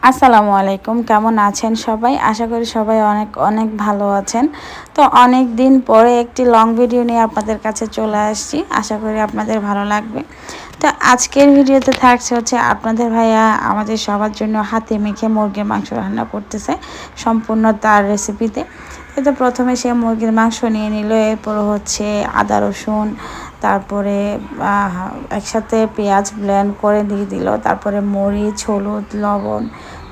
আসসালামু আলাইকুম, কেমন আছেন সবাই? আশা করি সবাই অনেক অনেক ভালো আছেন। তো অনেক দিন পরে একটি লং ভিডিও নিয়ে আপনাদের কাছে চলে আসছি। আশা করি আপনাদের ভালো লাগবে। তো আজকের ভিডিওতে থাকছে হচ্ছে আপনাদের ভাইয়া আমাদের সবার জন্য হাতে মেখে মুরগির মাংস রান্না করতেছে, সম্পূর্ণ তার রেসিপিতে। তো প্রথমে সে মুরগির মাংস নিয়ে নিল, এরপর হচ্ছে আদা রসুন, তারপরে একসাথে পেঁয়াজ ব্লেন্ড করে দিয়ে দিল, তারপরে মরিচ, হলুদ, লবণ,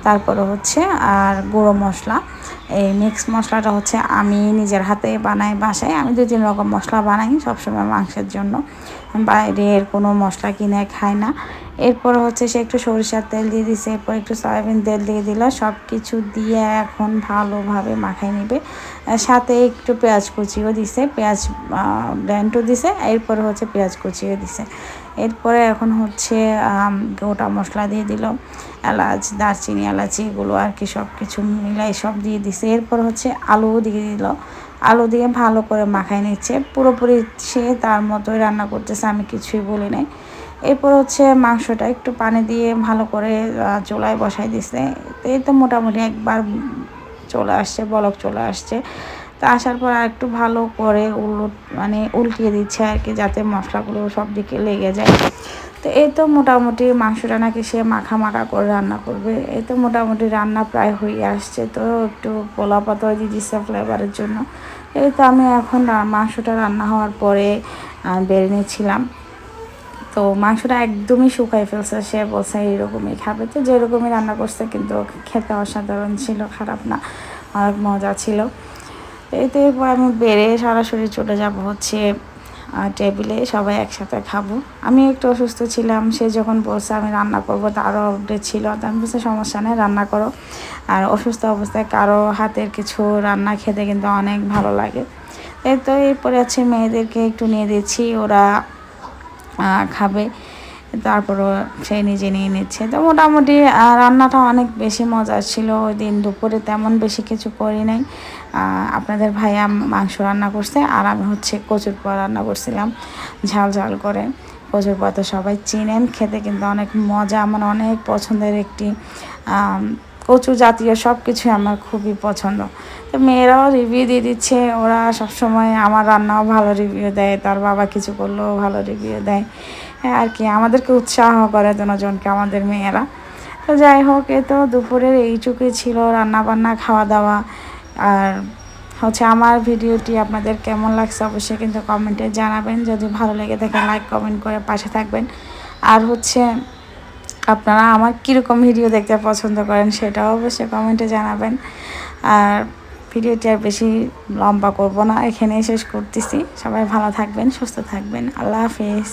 তারপরে হচ্ছে আর গুঁড়ো মশলা। এই মিক্স মশলাটা হচ্ছে আমি নিজের হাতে বানাই বাসায়। আমি 2-3 রকম মশলা বানাই সবসময় মাংসের জন্য, বাইরের কোনো মশলা কিনে খাই না। এরপর হচ্ছে সে একটু সরিষার তেল দিয়ে দিছে, এরপর একটু সয়াবিন তেল দিয়ে দিল। সব কিছু দিয়ে এখন ভালোভাবে মাখাই নেবে। সাথে একটু পেঁয়াজ কুচিও দিছে, পেঁয়াজ ব্লেন্ডও দিছে, এরপরে হচ্ছে পেঁয়াজ কুচিও দিছে। এরপরে এখন হচ্ছে গোটা মশলা দিয়ে দিল, এলাচ, দারচিনি, এলাচি এগুলো আর কি সব কিছু মিলাই সব দিয়ে দিছে। এরপর হচ্ছে আলুও দিয়ে দিল, আলু দিয়ে ভালো করে মাখাই নিচ্ছে। পুরোপুরি সে তার মতোই রান্না করতেছে, আমি কিছুই বলি নাই। এরপর হচ্ছে মাংসটা একটু পানি দিয়ে ভালো করে চুলায় বসাই দিছে। এই তো মোটামুটি একবার চলে আসছে, বলক চলে আসছে। তো আসার পর আর একটু ভালো করে উল্টিয়ে দিচ্ছে আর কি, যাতে মশলাগুলো সব দিকে লেগে যায়। তো এই তো মোটামুটি মাংসটা নাকি সে মাখা মাখা করে রান্না করবে। এই তো মোটামুটি রান্না প্রায় হয়ে আসছে। তো একটু পোলাও পাতা দিয়ে দিচ্ছে ফ্লেভারের জন্য। এই তো আমি এখন মাংসটা রান্না হওয়ার পরে বেড়ে নিচ্ছিলাম। তো মাংসটা একদমই শুকাই ফেলছে, সে বলছে এইরকমই খাবে। তো যেরকমই রান্না করছে, কিন্তু খেতে অসাধারণ ছিল, খারাপ না, অনেক মজা ছিল। এতে আমি বেড়ে সরাসরি চলে যাব হচ্ছে টেবিলে, সবাই একসাথে খাবো। আমি একটু অসুস্থ ছিলাম, সে যখন বলছে আমি রান্না করবো, তারও আপডেট ছিল। তো আমি বলছি সমস্যা নেই, রান্না করো। আর অসুস্থ অবস্থায় কারো হাতের কিছু রান্না খেতে কিন্তু অনেক ভালো লাগে। এই তো এরপরে আছে মেয়েদেরকে একটু নিয়ে দিচ্ছি, ওরা খাবে। তারপরও সে নিজে নিয়ে নিচ্ছে। তো মোটামুটি রান্নাটা অনেক বেশি মজার ছিল। ওই দিন দুপুরে তেমন বেশি কিছু করি নাই। আপনাদের ভাইয়া মাংস রান্না করছে, আর আমি হচ্ছে কচুরপোয়া রান্না করছিলাম ঝাল ঝাল করে। কচুরপোয়া তো সবাই চিনেন, খেতে কিন্তু অনেক মজা, আমার অনেক পছন্দের একটি কচু জাতীয় সব কিছুই আমার খুবই পছন্দ। তো মেয়েরাও রিভিউ দিয়ে দিচ্ছে, ওরা সবসময় আমার রান্নাও ভালো রিভিউ দেয়, তার বাবা কিছু করলেও ভালো রিভিউ দেয়। হ্যাঁ আর কি, আমাদেরকে উৎসাহ করে জনকে আমাদের মেয়েরা। তো যাই হোক, এ তো দুপুরের এইটুকুই ছিল রান্না বান্না, খাওয়া দাওয়া। আর হচ্ছে আমার ভিডিওটি আপনাদের কেমন লাগছে অবশ্যই কিন্তু কমেন্টে জানাবেন। যদি ভালো লেগে থাকে লাইক কমেন্ট করে পাশে থাকবেন। আর হচ্ছে আপনারা আমার কীরকম ভিডিও দেখতে পছন্দ করেন সেটাও অবশ্যই কমেন্টে জানাবেন। আর ভিডিওটি আর বেশি লম্বা করব না, এখানেই শেষ করতেছি। সবাই ভালো থাকবেন, সুস্থ থাকবেন। আল্লাহ হাফেজ।